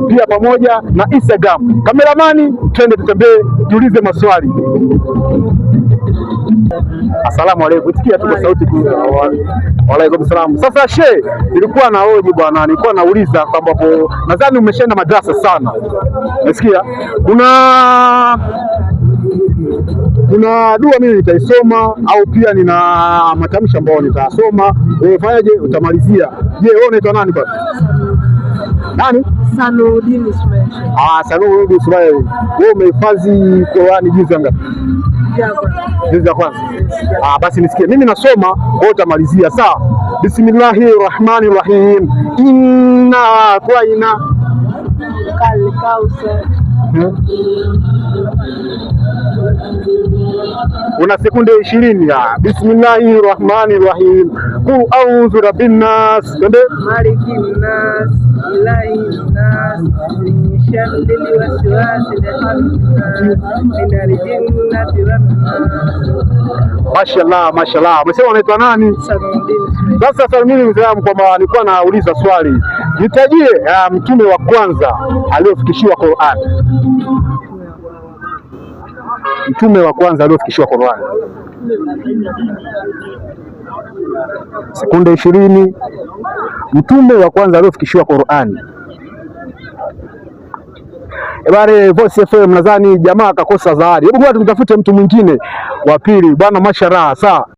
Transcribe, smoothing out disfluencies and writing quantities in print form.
pia pamoja na Instagram. Kameramani, twende tutembee, tuulize maswali. Asalamu alaykum. Sikia tu kwa sauti kubwa. Wa alaykum salaam. Sasa she, nilikuwa na hoji bwana, nilikuwa nauliza sababu nadhani umeshaenda madrasa sana. Nasikia kuna dua mimi nitaisoma au pia nina matamshi ambayo nitasoma. Wewe fanyaje? Utamalizia. Je, wewe unaitwa nani kwanza? Nani? Sanuddin Ismail. Sanuddin Ismail. Wewe umehifadhi Qur'ani juzu ngapi? Juzu ya kwanza. Basi nisikie. Mimi nasoma, wewe utamalizia, sawa? Bismillahirrahmanirrahim. Inna Kal Kautsar. Una sekunde 20. Bismillahirrahmanirrahim. Qul a'udhu birabbin nas. Malikin nas, ilahin nas, min sharril waswasil khannas, minal jinnati wan nas. Mashallah. Umesema unaitwa nani? Sanuddin. Sasa Sanuddin, mzee, kwamba nilikuwa nauliza swali. Nitajie mtume wa kwanza aliofikishiwa Qur'an. Mtume wa kwanza aliofikishiwa Qur'an. Sekunde 20. Mtume wa kwanza aliofikishiwa Qur'an. Ebare Voice FM, nadhani jamaa akakosa zawadi. Hebu ngoja tumtafute mtu mwingine wa pili. Bwana mashallah, sawa.